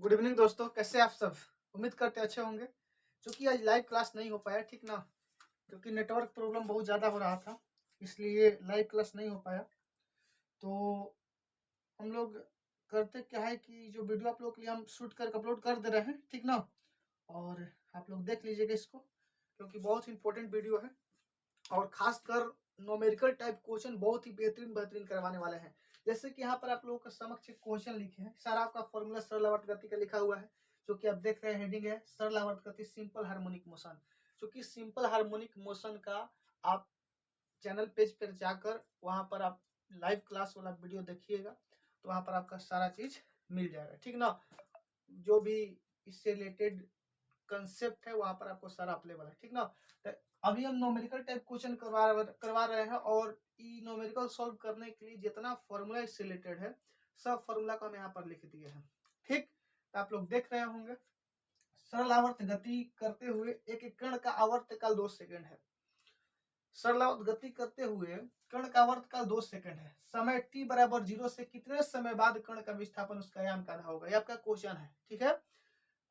Good evening दोस्तों, कैसे आप सब। उम्मीद करते अच्छे होंगे। क्योंकि आज लाइव क्लास नहीं हो पाया, ठीक ना, क्योंकि नेटवर्क प्रॉब्लम बहुत ज़्यादा हो रहा था, इसलिए लाइव क्लास नहीं हो पाया। तो हम लोग करते क्या है कि जो वीडियो आप लोग के लिए हम शूट करके अपलोड कर दे रहे हैं, ठीक ना, और आप लोग देख लीजिएगा इसको, क्योंकि बहुत इंपॉर्टेंट वीडियो है और खासकर न्यूमेरिकल टाइप क्वेश्चन बहुत ही बेहतरीन बेहतरीन करवाने वाले हैं। जैसे कि यहाँ पर आप लोगों के समक्ष एक क्वेश्चन लिखे हैं, सारा आपका फॉर्मूला सरल आवर्त गति का लिखा हुआ है, जो कि आप देख रहे हैं हेडिंग है सरल आवर्त गति सिंपल हार्मोनिक मोशन। क्योंकि सिंपल हार्मोनिक मोशन का आप चैनल पेज पर जाकर वहां पर आप लाइव क्लास वाला वीडियो देखिएगा, तो वहां पर आपका सारा चीज मिल जाएगा, ठीक ना। जो भी इससे रिलेटेड कंसेप्ट है वहां पर आपको सारा अवेलेबल है, ठीक ना। तो अभी हम न्यूमेरिकल टाइप क्वेश्चन करवा रहे हैं, और ई न्यूमेरिकल सॉल्व करने के लिए जितना फॉर्मूला इससे रिलेटेड है सब फॉर्मूला को हम यहाँ पर लिख दिए हैं, ठीक। तो आप लोग देख रहे होंगे, सरल आवर्त गति करते हुए एक कण का आवर्तकाल 2 सेकंड है। सरल आवर्त गति करते हुए कण का आवर्तकाल 2 सेकंड है। समय t बराबर 0 से कितने समय बाद कण का विस्थापन उसका आयाम का आधा होगा, ये आपका क्वेश्चन है, ठीक है।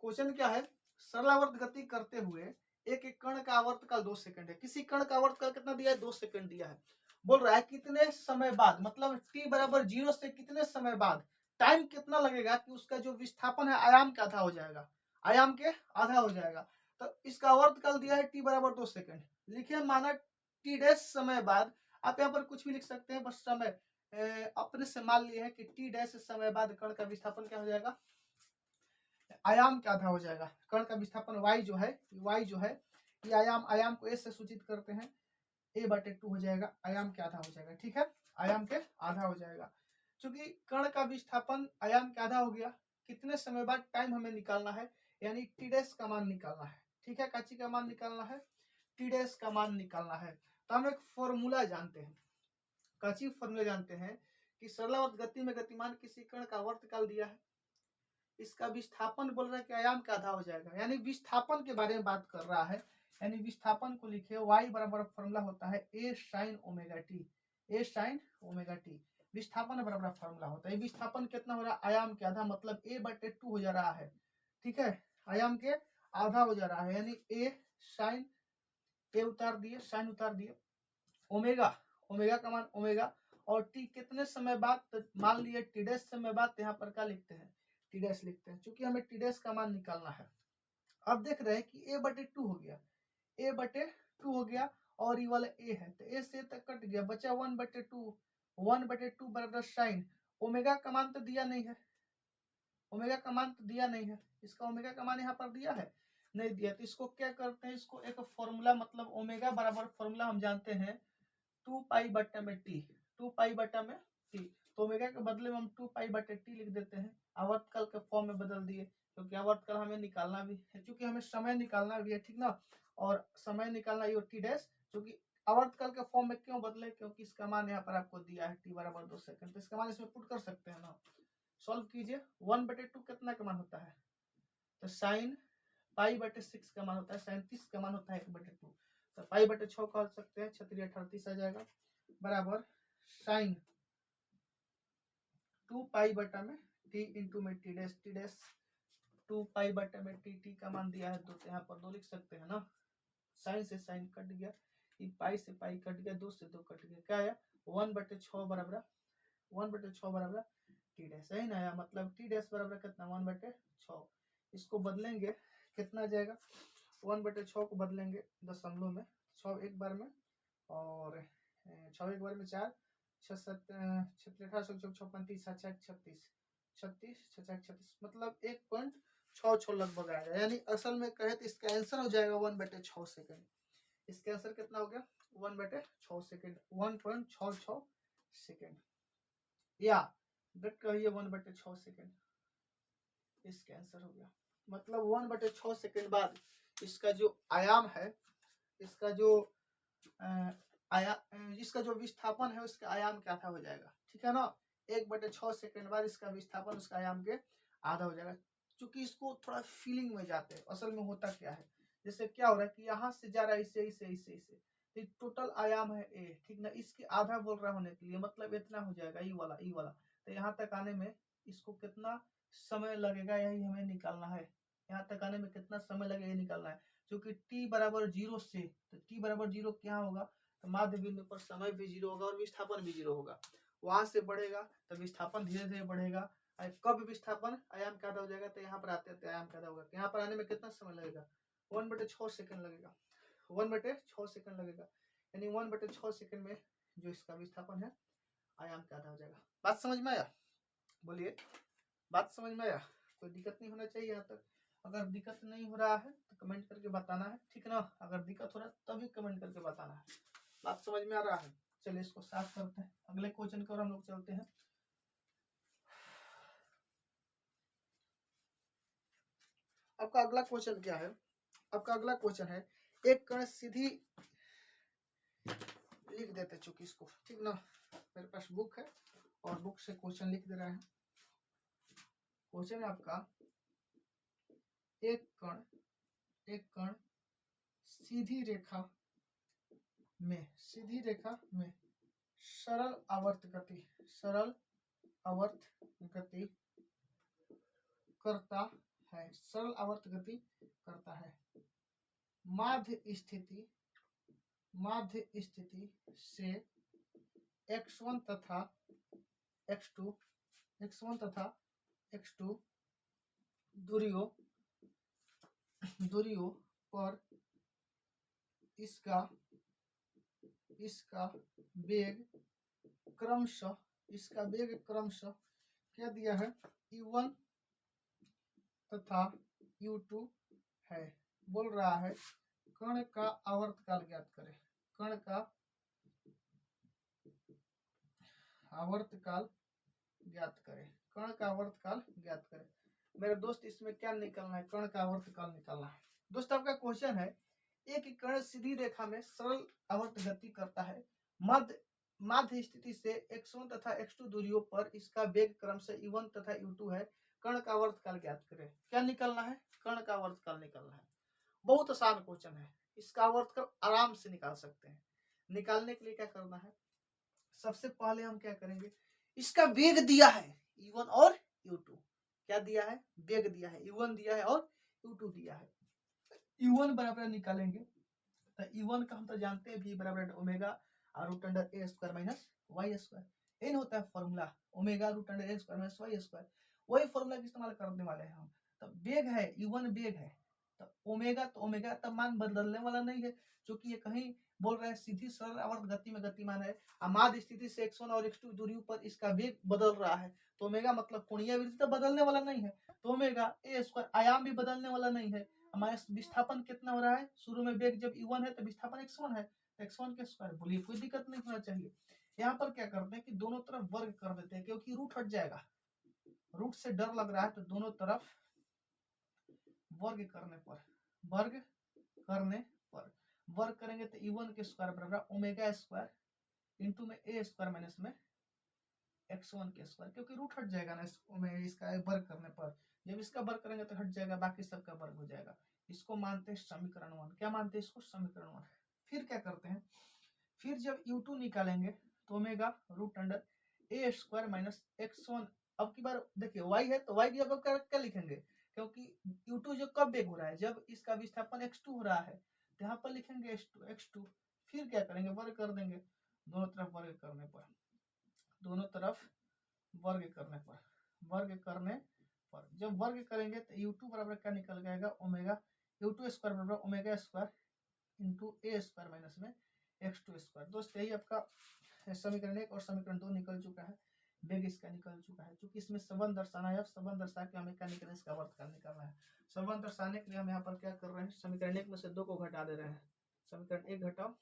क्वेश्चन क्या है, सरल आवर्त गति करते हुए एक कण का आवर्तकाल 2 सेकंड है। किसी कण का आवर्तकाल कितना दिया है, 2 सेकंड दिया है। बोल रहा है कितने समय बाद, मतलब t बराबर 0 से कितने समय बाद, टाइम कितना लगेगा कि उसका जो विस्थापन है आयाम के आधा हो जाएगा, आयाम के आधा हो जाएगा। तो इसका आवर्तकाल दिया है t बराबर 2 सेकंड। लिखिए माना t डैश समय बाद, आप यहाँ पर कुछ भी लिख सकते हैं, बस समय अपने से मान लिए है कि t डैश समय बाद कण का विस्थापन क्या हो जाएगा, आयाम क्या आधा हो जाएगा। कण का विस्थापन y जो है ये आयाम को a से सूचित करते हैं, a/2 हो जाएगा, आयाम के आधा हो जाएगा, ठीक है, आयाम के आधा हो जाएगा। क्योंकि कण का विस्थापन आयाम के आधा हो गया, कितने समय बाद टाइम हमें निकालना है, यानी टी डैश का मान निकालना है, ठीक है। काची का मान निकालना है, टी डैश का मान निकालना है। तो हम एक फॉर्मूला जानते हैं, काची फॉर्मूला जानते हैं कि सरलावर्त गति में गतिमान किसी कण का आवर्तकाल दिया है, इसका विस्थापन बोल रहा है कि आयाम का आधा हो जाएगा, यानी विस्थापन के बारे में बात कर रहा है। यानी विस्थापन को लिखे y बराबर फॉर्मूला होता है a sin omega T, a sin omega T विस्थापन बराबर फॉर्मूला होता है। विस्थापन कितना हो रहा है, आयाम के आधा, मतलब a/2 हो जा रहा है, ठीक है, आयाम के आधा हो जा रहा है, यानी a sin, a उतार दिए, sin उतार दिए, ओमेगा, ओमेगा का मान ओमेगा, और टी कितने समय बाद, तो मान लिए टी डैश समय बाद, यहाँ पर क्या लिखते हैं, टी डैश लिखते हैं, क्योंकि हमें टी डैश का मान निकालना है। अब देख रहे हैं कि a/2 हो गया, a/2 हो गया, और ये वाला a है, तो a से तक कट गया, बचा 1/2, 1/2 बराबर साइन, ओमेगा का मान तो दिया नहीं है, ओमेगा का मान तो दिया नहीं है, इसका ओमेगा का मान यहाँ पर दिया है, नहीं दिया। तो इसको क्या करते हैं, इसको एक फॉर्मूला, मतलब ओमेगा बराबर फॉर्मूला हम जानते हैं 2π/टी, 2π/टी। तो ओमेगा के बदले में हम 2π/टी लिख देते हैं, आवर्तकाल के फॉर्म में बदल दिए, क्योंकि आवर्तकाल हमें निकालना भी है, क्योंकि हमें समय निकालना भी है, ठीक ना। और समय निकालना ये टी डैश, क्योंकि आवर्तकाल के फॉर्म में क्यों बदले, क्योंकि इसका मान यहाँ पर आपको दिया है t बराबर 2 सेकंड, तो इसका मान इसमें पुट कर सकते हैं ना। सॉल्व कीजिए, 1/2 कितना का मान होता है, तो साइन π/6 का मान होता है, 37 का मान होता है 1/2, तो π/6 कह सकते हैं, 3638 आ जाएगा, बराबर साइन 2π/में टी इंटू में टी डैश, 2π/में टी का मान दिया है 2, तो यहाँ पर 2 लिख सकते हैं ना। साइन से साइन कट गया, पाई से पाई कट गया, 2 से 2 कट गया, क्या आया 1/6 बराबर 1/6 बराबर टी डैश, सही ना आया, मतलब टी डैश बराबर कितना 1/6। इसको बदलेंगे कितना आ जाएगा, 1/6 को बदलेंगे दशमलव में, 6 एक बार में, और 6 एक बार में 4, 6 7 18 36 36 36, मतलब 1.66 लगभग आएगा, यानी असल में कहे तो इसका आंसर हो जाएगा 1/6 सेकंड। इसका आंसर कितना हो गया, 1/6 सेकंड, 1.66 सेकंड, या डेट कहिए 1/6 सेकंड, इसका आंसर हो गया। मतलब 1/6 सेकंड बाद इसका जो आयाम है, इसका जो इसका जो विस्थापन है उसका आयाम के आधा हो जाएगा, ठीक है ना। 1/6 सेकंड बाद इसका विस्थापन उसका आयाम के आधा हो जाएगा। क्योंकि इसको थोड़ा फीलिंग में जाते हैं, असल में होता क्या है, जैसे क्या हो रहा है कि यहाँ से जा रहा है इसे इसे इसे इसे, तो टोटल आयाम है a, ठीक ना, इसके आधा बोल रहा होने के लिए मतलब इतना हो जाएगा, ई वाला, तो यहाँ तक आने में इसको कितना समय लगेगा यही हमें निकालना है। यहाँ तक आने में कितना समय लगेगा ये निकालना है। क्योंकि t बराबर 0 से, तो t बराबर 0 क्या होगा, तो माध्य बिंदु पर समय भी 0 होगा और विस्थापन भी 0 होगा। वहां से बढ़ेगा तो विस्थापन धीरे धीरे बढ़ेगा। कब विस्थापन आयाम क्या हो जाएगा, तो यहाँ पर आते आते आयाम क्या होगा। यहाँ पर आने में कितना समय लगेगा, 1/6 सेकंड लगेगा। 1/6 सेकंड लगेगा, यानी 1/6 सेकंड में जो इसका विस्थापन है आयाम क्या हो जाएगा। बात समझ में आया, बोलिए बात समझ में आया, कोई दिक्कत नहीं होना चाहिए यहाँ तक। अगर दिक्कत नहीं हो रहा है तो कमेंट करके बताना है, ठीक ना। अगर दिक्कत हो रहा है तभी कमेंट करके बताना है। बात समझ में आ रहा है। चलिए इसको साफ करते हैं, अगले क्वेश्चन की ओर हम लोग चलते हैं। आपका अगला क्वेश्चन क्या है, आपका अगला क्वेश्चन है एक कण सीधी, लिख देते चूंकि इसको, ठीक ना। मेरे पास बुक है और बुक से क्वेश्चन लिख दे रहा है। क्वेश्चन है आपका एक कण सीधी रेखा में सरल आवर्त गति करता है, सरल आवर्त गति करता है। माध्य स्थिति से x1 तथा x2 दूरियों पर इसका वेग क्रमशः क्या दिया है, u1 तथा u2 है। बोल रहा है कण का आवर्तकाल ज्ञात करें, कण का आवर्तकाल ज्ञात करें। मेरे दोस्त इसमें क्या निकलना है, कण का आवर्तकाल निकालना है। दोस्त आपका क्वेश्चन है एक कण सीधी रेखा में सरल आवर्त गति करता है, माध्य स्थिति से x1 तथा x2 दूरियों पर इसका वेग क्रमशः u1 तथा u2 है। कण का आवर्तकाल ज्ञात करें। क्या निकलना है, कण का आवर्तकाल निकलना है। बहुत आसान क्वेश्चन है, इसका आवर्तकाल आराम से निकाल सकते हैं। निकालने के लिए क्या करना है, सबसे पहले हम क्या करेंगे, इसका वेग दिया है u1 और u2, क्या दिया है, वेग दिया है, u1 दिया है और u2 दिया है। u1 बराबर निकालेंगे तो u1 का हम तो जानते हैं v बराबर omega root under a square minus y square. एन होता है फॉर्मूला, omega root under a square minus y square. वही फॉर्मूला का इस्तेमाल करने वाले हैं हम। तो वेग है u1, वेग है तो ओमेगा तब मान बदलने वाला नहीं है, क्योंकि ये कहीं बोल रहे हैं सीधी सरल आवर्त गति में गतिमान है। माध्य स्थिति से x1 और x2 दूरी पर इसका वेग बदल रहा है, तो ओमेगा मतलब कोणीय वृत्ति तो बदलने वाला नहीं है, तो ओमेगा a स्क्वायर आयाम भी बदलने वाला नहीं है। हमारे विस्थापन कितना हो रहा है, शुरू में वेग जब u1 है तो विस्थापन x1 है, x1 के स्क्वायर। बोलिए कोई दिक्कत नहीं होना चाहिए। यहाँ पर क्या करते हैं कि दोनों तरफ वर्ग कर देते हैं, क्योंकि रूट हट जाएगा, रूट से डर लग रहा है, तो दोनों तरफ वर्ग करेंगे तो u1 के स्क्वायर बराबर ओमेगा स्क्वायर इंटू में a स्क्वायर माइनस में x1 के स्क्वायर, क्योंकि रूट हट जाएगा ना इसका वर्ग करने पर। जब इसका वर्ग करेंगे तो हट जाएगा, बाकी सबका वर्ग हो जाएगा। इसको मानते हैं समीकरण 1। क्या मानते हैं इसको, समीकरण 1। फिर क्या करते हैं, फिर जब u2 निकालेंगे तो omega root under a square minus x1। अब की बार देखिए y है तो y की जगह क्या लिखेंगे, क्योंकि u2 जो कब वेग हो रहा है, जब इसका विस्थापन x2 हो रहा है, तो यहाँ पर लिखेंगे x2। फिर क्या करेंगे, वर्ग कर देंगे, दोनों तरफ वर्ग करने पर जब वर्ग करेंगे तो u2 बराबर क्या निकल जाएगा, ओमेगा u2 स्क्वायर बराबर omega square into a square minus में x2 स्क्वायर। दोस्त यही आपका समीकरण 1 और समीकरण 2 निकल चुका है, वेग इसका निकल चुका है। क्योंकि इसमें संबंध दर्शाना है, अब संबंध दर्शा के हमें क्या निकलना है, इसका आवर्तकाल निकालना है। संबंध दर्शाने के लिए हम यहाँ पर क्या कर रहे हैं, समीकरण 1 में से 2 को घटा दे रहे हैं। समीकरण 1 घटाओ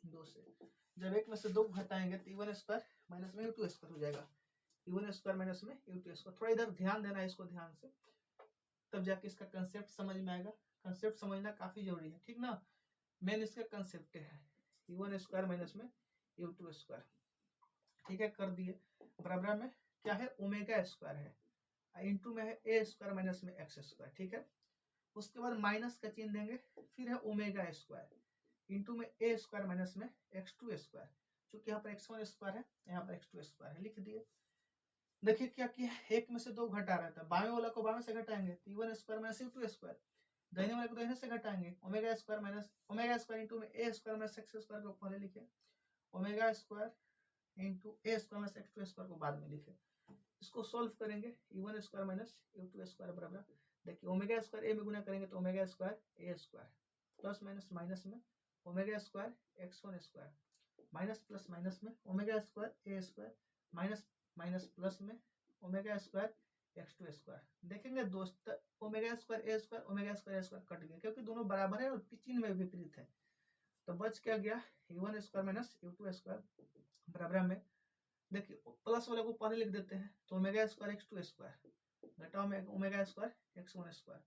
2 से, जब 1 में से 2 घटाएंगे तो u1 स्क्वायर माइनस में u2 स्क्वायर हो जाएगा, u1 स्क्वायर माइनस में u2 स्क्वायर। थोड़ा इधर ध्यान देना है, इसको ध्यान से, तब जाके इसका कंसेप्ट समझ में आएगा। कंसेप्ट समझना काफी जरूरी है, ठीक ना। मेन इसका कंसेप्ट है u1 स्क्वायर माइनस में u2 स्क्वायर, ठीक है, कर दिए। बराबर में क्या है, ओमेगा स्क्वायर है, इंटू में है a स्क्वायर माइनस में x स्क्वायर, ठीक है। उसके बाद माइनस का चिन्ह देंगे, फिर है ओमेगा स्क्वायर इंटू में a स्क्वायर माइनस में x2 स्क्वायर। चूंकि यहाँ पर x1 स्क्वायर है, यहाँ पर x2 स्क्वायर है, लिख दिए। देखिए क्या किया, एक में से दो घटा रहा था, बाएं वाला को बाएं से घटाएंगे तो e1 square minus u2 square, दाहिने वाले को दाहिने से घटाएंगे omega square minus omega square into में a square minus x square को पहले लिखे, omega square into a square minus x2 square को बाद में लिखे। इसको सोल्व करेंगे, e1 square minus u2 square बराबर, देखिए ओमेगा स्क्वायर a में गुना करेंगे तो omega square a square plus minus minus में omega square x1 square minus plus minus में omega square a square minus minus plus में ओमेगा स्क्वायर x2 स्क्वायर। देखेंगे दोस्त omega square a square omega square a square cut गया क्योंकि दोनों बराबर है और चिन्ह में विपरीत है, तो बच क्या गया u1 square minus u2 square बराबर में, देखिए प्लस वाले को पहले लिख देते हैं तो ओमेगा स्क्वायर x2 स्क्वायर घटाओ में ओमेगा स्क्वायर x1 स्क्वायर,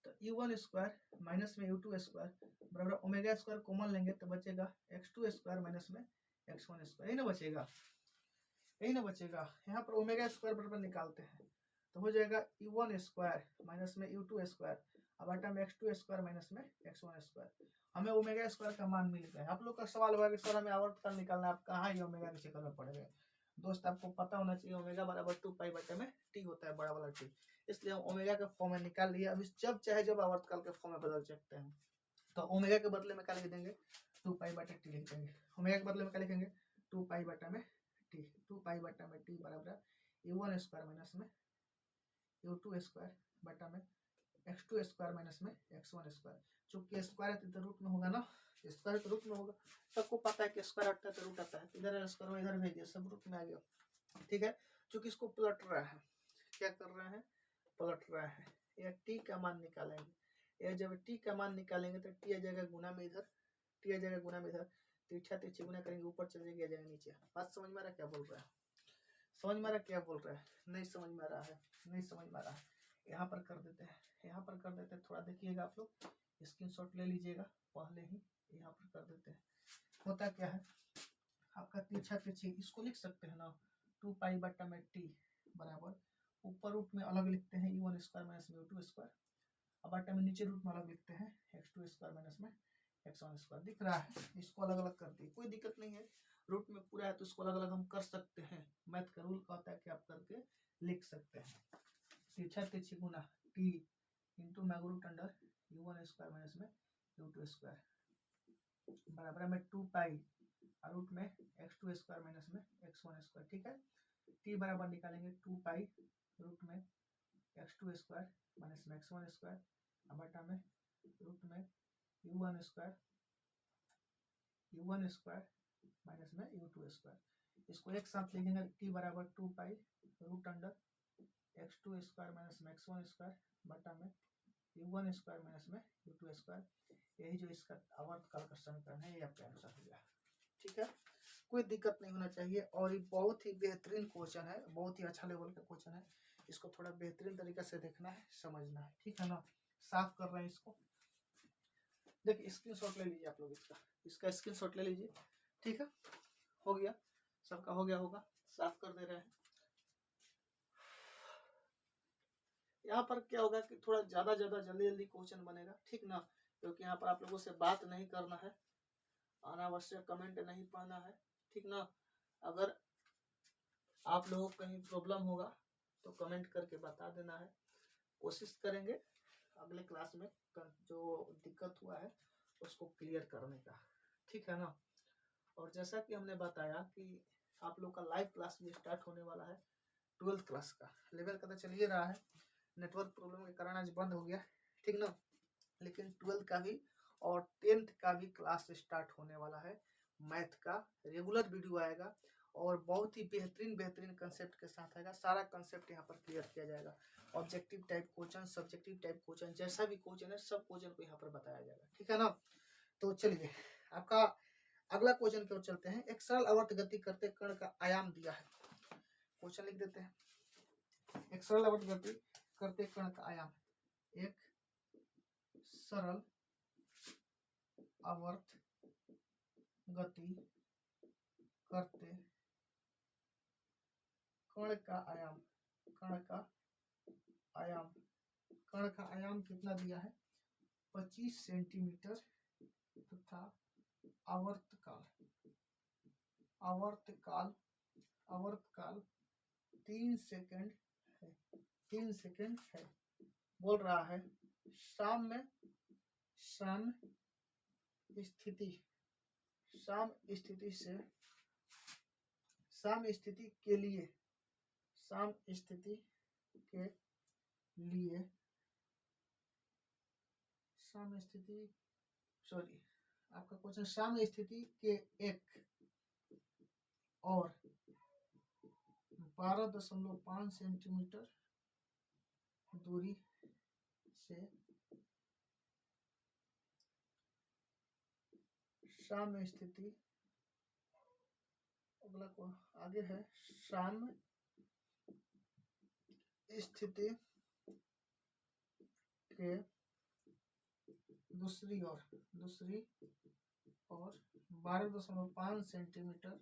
तो u1 स्क्वायर माइनस में u2 स्क्वायर बराबर ओमेगा स्क्वायर कॉमन लेंगे तो बचेगा x2 स्क्वायर माइनस में x1 स्क्वायर, यही ना बचेगा, यही ना बचेगा। यहाँ पर ओमेगा स्क्वायर बराबर निकालते हैं तो हो जाएगा u1 स्क्वायर माइनस में u2 स्क्वायर अब बटा में x2 स्क्वायर माइनस में x1 स्क्वायर। हमें ओमेगा स्क्वायर का मान मिल गया। आप लोग का सवाल होगा कि सर हमें आवर्तकाल निकालना है, आप कहाँ ये ओमेगा नीचे करना पड़ेगा। दोस्त आपको पता होना चाहिए ओमेगा बराबर 2 पाई बटे में टी होता है, बड़ा वाला टी, इसलिए हम ओमेगा के फॉर्म में निकाल लिया। अभी जब चाहे जब आवर्तकाल के फॉर्म में बदल सकते हैं, तो ओमेगा के बदले में क्या लिख देंगे 2 पाई बटे टी लिख देंगे, ओमेगा के बदले में क्या लिखेंगे 2 पाई बटा में टी, 2 पाई बटा में टी बराबर u1 स्क्वायर माइनस में u2 स्क्वायर बटा में x2 स्क्वायर माइनस में x1 स्क्वायर, चूंकि स्क्वायर है तो रूट में होगा ना, स्क्वायर तो रूट में होगा, सबको पता है कि स्क्वायर आता है तो रूट आता है, इधर स्क्वायर इधर भेज दिया सब रूट में आ गया, ठीक है। चूंकि इसको पलट रहा है, क्या कर रहा है पलट रहा है, यह टी का मान निकालेंगे, यह जब टी का मान निकालेंगे तो टी आ जाएगा गुना में इधर, टी आ जाएगा गुना में इधर, तिरछा तिरछी गुना करेंगे ऊपर चले जाएगा नीचे। बात समझ में आ रहा क्या बोल रहा है, समझ में आ रहा क्या बोल रहा है, नहीं समझ में आ रहा है, नहीं समझ में आ रहा है। यहाँ पर कर देते हैं, यहाँ पर कर देते हैं, थोड़ा देखिएगा आप लोग, स्क्रीनशॉट ले लीजिएगा पहले ही, यहाँ पर कर देते हैं। होता क्या है आपका तिरछा तिरछी, इसको लिख सकते हैं ना 2 पाई बटा में टी बराबर ऊपर रूट में अलग लिखते हैं u1 स्क्वायर माइनस में u2 स्क्वायर, अब बटा में नीचे रूट में अलग लिखते हैं x2 स्क्वायर माइनस में x1 स्क्वायर। दिख रहा है, इसको अलग अलग कर दिए, कोई दिक्कत नहीं है, रूट में पूरा है तो इसको अलग अलग हम कर सकते हैं। मैथ का रूल कहता है कि आप करके लिख सकते हैं। तिरछा तिरछी गुना T into mag root under u1 square minus में u2 स्क्वायर बराबर में 2 पाई रूट में x2 स्क्वायर माइनस में x1 स्क्वायर, ठीक है। टी बराबर निकालेंगे 2 पाई रूट में x2 स्क्वायर माइनस में x1 स्क्वायर बटा में रूट में u1 स्क्वायर माइनस में u2 स्क्वायर। इसको एक साथ लिखेंगे टी बराबर 2 pi root under x2 square minus में x1 स्क्वायर बटा में u1 स्क्वायर माइनस में u2 स्क्वायर। यही जो इसका आवर्तकाल का समीकरण है, ये आपका आंसर हो गया, ठीक है। कोई दिक्कत नहीं होना चाहिए, और ये बहुत ही बेहतरीन क्वेश्चन है, बहुत ही अच्छा लेवल का क्वेश्चन है, इसको थोड़ा बेहतरीन तरीके से देखना है, समझना है, ठीक है ना। साफ कर रहे हैं इसको, देखिए स्क्रीनशॉट ले लीजिए आप लोग, इसका स्क्रीनशॉट ले लीजिए, ठीक है। हो गया, सबका हो गया होगा, साफ कर दे रहे हैं। यहाँ पर क्या होगा कि थोड़ा ज्यादा जल्दी जल्दी क्वेश्चन बनेगा, ठीक ना, क्योंकि यहाँ पर आप लोगों से बात नहीं करना है, अनावश्यक कमेंट नहीं पढ़ना है, ठीक ना। अगर आप लोगों को कहीं प्रॉब्लम होगा तो कमेंट करके बता देना है, कोशिश करेंगे अगले क्लास में जो दिक्कत हुआ है उसको क्लियर करने का, ठीक है ना। और जैसा कि हमने बताया कि आप लोग का लाइव क्लास भी स्टार्ट होने वाला है, 12th क्लास का लेवल का तो चल ही रहा है, नेटवर्क प्रॉब्लम के कारण आज बंद हो गया, ठीक ना, लेकिन 12th का भी और 10th का भी क्लास स्टार्ट होने वाला है। मैथ का रेगुलर वीडियो आएगा और बहुत ही बेहतरीन कंसेप्ट के साथ आएगा, सारा कंसेप्ट यहाँ पर क्लियर किया जाएगा। Objective type question, subjective type question, जैसा भी क्वेश्चन है सब क्वेश्चन को यहाँ पर बताया जाएगा, ठीक है ना। तो चलिए आपका अगला क्वेश्चन की ओर चलते हैं। एक सरल आवर्त गति करते कण का आयाम दिया है, क्वेश्चन लिख देते हैं। एक सरल आवर्त गति करते कण का आयाम, एक सरल आवर्त गति करते कण का आयाम, कण का आयाम, कण का आयाम कितना दिया है 25 सेंटीमीटर तथा आवर्तकाल, आवर्तकाल 3 सेकंड है, 3 सेकंड है। बोल रहा है शाम स्थिति से शाम स्थिति के लिए आपका क्वेश्चन शाम स्थिति के एक और 12.5 सेंटीमीटर दूरी से शाम स्थिति, अगला को आगे है शाम स्थिति के दूसरी ओर 12.5 सेंटीमीटर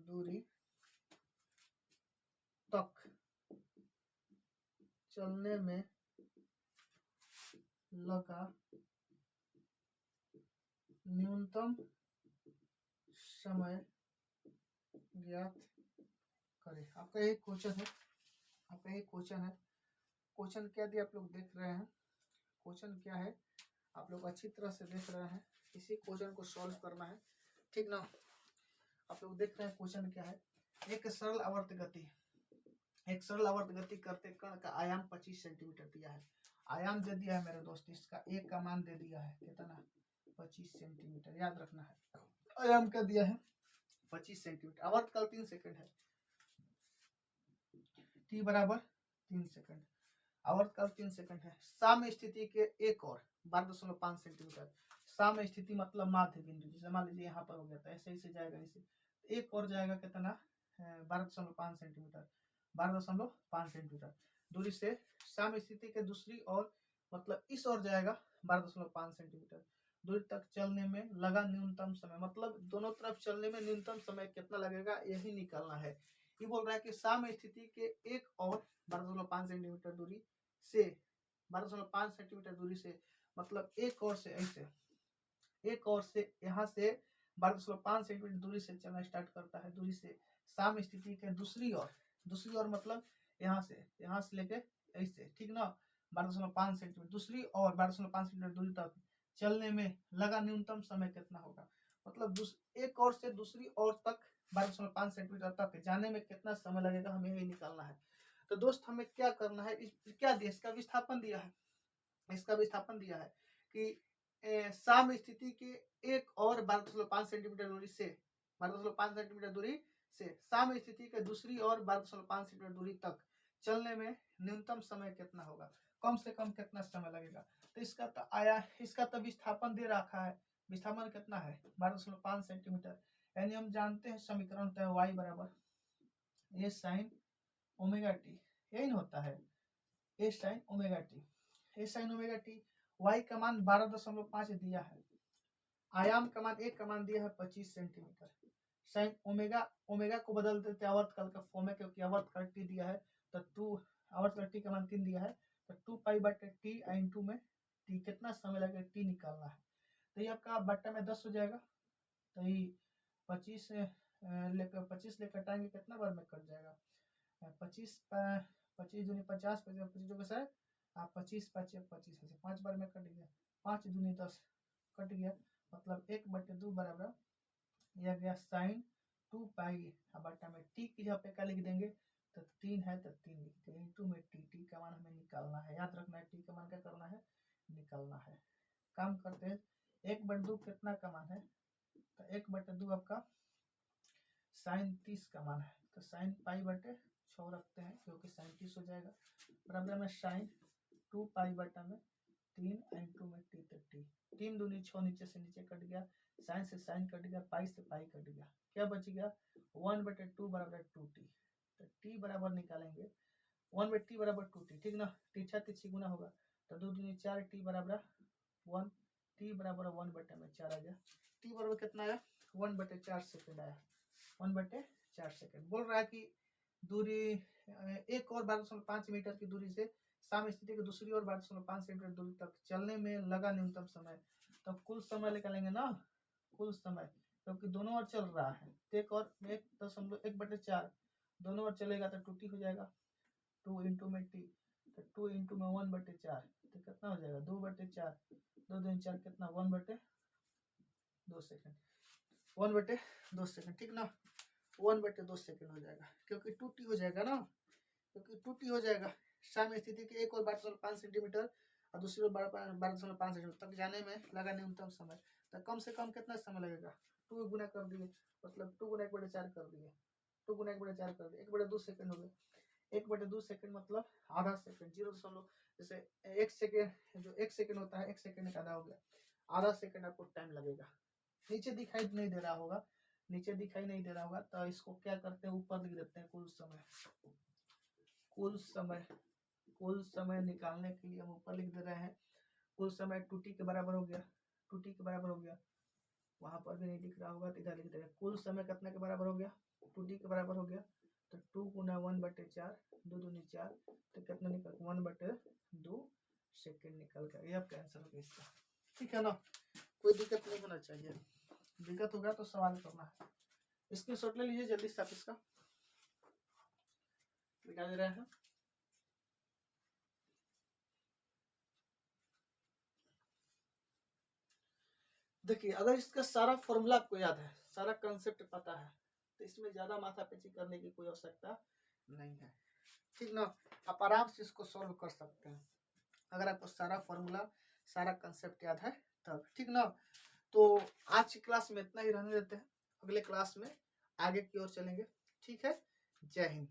दूरी तक चलने में लगा न्यूनतम समय ज्ञात करें। आपका एक क्वेश्चन है, क्वेश्चन क्या दिया आप लोग देख रहे हैं। क्वेश्चन क्या है आप लोग अच्छी तरह से देख रहे हैं, इसी क्वेश्चन को सॉल्व करना है, ठीक ना। आप लोग देख रहे हैं क्वेश्चन क्या है। एक सरल आवर्त गति करते कण का आयाम 25 सेंटीमीटर दिया है। आयाम दे दिया है मेरे दोस्त, इसका एक का मान दे दिया है कितना 25 सेंटीमीटर, याद रखना है। आयाम क्या दिया है 25 सेंटीमीटर। आवर्त काल 3 सेकंड है, t बराबर 3 सेकंड, आवर्त काल 3 सेकंड है। साम स्थिति के एक और 12.5 सेंटीमीटर। साम स्थिति मतलब माध्य बिंदु, जैसे मान लीजिए यहाँ पर हो गया था, ऐसे से जाएगा, इसे एक और जाएगा कितना 12.5 सेंटीमीटर, 12.5 सेंटीमीटर दूरी से साम स्थिति के दूसरी और मतलब इस ओर जाएगा 12.5 सेंटीमीटर दूरी तक चलने में लगा न्यूनतम समय, मतलब दोनों तरफ चलने में न्यूनतम समय कितना लगेगा यही निकालना है। ये बोल रहा है कि साम स्थिति के एक और 12.5 सेंटीमीटर दूरी से 12.5 सेंटीमीटर दूरी से मतलब एक और से ऐसे, एक और से यहाँ से 12.5 सेंटीमीटर दूरी से चलना स्टार्ट करता है। दूरी से साम स्थिति के दूसरी ओर मतलब यहाँ से लेके ऐसे, ठीक ना। 12.5 सेंटीमीटर दूसरी और 12.5 सेंटीमीटर दूरी तक चलने में लगा न्यूनतम समय कितना होगा, मतलब एक और से दूसरी ओर तक 12.5 सेंटीमीटर तक जाने में कितना समय लगेगा, हमें यही निकालना है। तो दोस्त हमें क्या करना है, क्या दिया, इसका विस्थापन दिया है कि साम स्थिति के एक और 12.5 सेंटीमीटर दूरी से 12.5 सेंटीमीटर दूरी से साम स्थिति के दूसरी और 12.5 सेंटीमीटर दूरी तक चलने में न्यूनतम समय कितना होगा, कम से कम कितना समय लगेगा। तो इसका तो विस्थापन दे रखा है, विस्थापन कितना है 12.5 सेंटीमीटर, यानी हम जानते हैं समीकरण तो है y बराबर a sin ओमेगा टी, यही होता है a sin omega T. y का मान 12.5 दिया है, आयाम का मान एक का मान दिया है 25 सेंटीमीटर। साइन ओमेगा को बदल देते आवर्त काल का फॉर्म है, क्योंकि आवर्त काल टी दिया है तो 2 आवर्त काल टी का मान 3 दिया है तो 2 पाई बटे टी इन2 में टी कितना समय लगेगा टी निकालना है। तो ये आपका बट्टा में 10 हो जाएगा, तो ये 25 लेकर टाइम कितना बार में कट जाएगा, 25 दूनी 50 25 जो कैसा है 25 5 बार में कट गया, 5 दूनी 10 कट गया, मतलब 1/2 बराबर यह गया साइन 2 पाई बटा में टी की जगह पे क्या लिख देंगे तो 3 है तो 3 लिख देंगे इनटू में टी का मान हमें निकालना है, याद रखना है टी का मान क्या करना है निकालना है। काम करते हैं 1/2 कितना का मान है तो 1/2 आपका साइन 30 का मान है, तो साइन पाई बटे 6 रखते हैं क्योंकि साइन 30 हो जाएगा, बराबर में साइन 2 पाई बटा में 3 इन2 में टी, तो टी 3 दूनी 6 नीचे से नीचे कट गया, साइन से साइन कट गया, पाई से पाई कट गया, क्या बच गया 1/2 बराबर 2t, तो t बराबर निकालेंगे 1/t बराबर 2t, ठीक ना। तीछा तीछी गुना होगा तो 2 दूनी 4 t बराबर 1, t बराबर 1/4 आ गया, t बराबर कितना आया 1/4 सेकंड आया, 1/4 सेकंड। बोल रहा है कि दूरी एक और 12.5 मीटर की दूरी से साम स्थिति की दूसरी ओर 12.5 सेंटीमीटर दूरी तक चलने में लगा न्यूनतम समय, तो कुल समय निकालेंगे ना, कुल समय क्योंकि दोनों ओर चल रहा है, एक और 1.4 दोनों ओर चलेगा तो 2t हो जाएगा, 2 इंटू में t, तो 2 इंटू में 1/4, तो कितना हो जाएगा 2/4, 2 दूनी 4 कितना 1/2 सेकंड, 1/2 सेकंड, ठीक ना, 1/2 सेकंड हो जाएगा, क्योंकि 2t हो जाएगा ना, क्योंकि 2t हो जाएगा। साम्य स्थिति के एक और 12.5 सेंटीमीटर और दूसरी ओर 12.5 सेंटीमीटर तक जाने में लगा न्यूनतम समय, तो कम से कम कितना समय लगेगा, 2 गुना कर दिए, मतलब 2 गुना 1/4 कर दिए, 2 गुना 1/4 कर दिए, 1/2 सेकंड हो गया, 1/2 सेकंड मतलब आधा सेकंड, 0. जैसे 1 सेकंड, जो 1 सेकंड होता है 1 सेकंड एक आधा हो गया, आधा सेकंड आपको टाइम लगेगा। नीचे दिखाई नहीं दे रहा होगा, नीचे दिखाई नहीं दे रहा होगा, तो इसको क्या करते हैं ऊपर लिख देते हैं कुल समय, कुल समय निकालने के लिए हम ऊपर लिख दे रहे हैं, कुल समय 2t के बराबर हो गया, 2t के बराबर हो गया, वहां पर भी नहीं दिख रहा होगा तो इधर लिख दे रहे हैं, कुल समय कितने के बराबर हो गया 2t के बराबर हो गया, तो 2 गुना 1/4, 2 दूनी 4, तो कितना निकल 1/2 सेकंड निकल गया, ये आपका आंसर होगा इसका, ठीक है ना, कोई दिक्कत नहीं होना चाहिए, दिक्कत होगा तो सवाल करना है। स्क्रीनशॉट ले लीजिए जल्दी से आप इसका, मिटा दे रहे हैं। देखिए अगर इसका सारा फॉर्मूला आपको याद है, सारा कंसेप्ट पता है, तो इसमें ज्यादा माथापच्ची करने की कोई आवश्यकता नहीं है, ठीक ना, आप आराम से इसको सॉल्व कर सकते हैं अगर आपको सारा फॉर्मूला सारा कंसेप्ट याद है तब, ठीक ना। तो आज की क्लास में इतना ही रहने देते हैं, अगले क्लास में आगे की ओर चलेंगे, ठीक है, जय हिंद।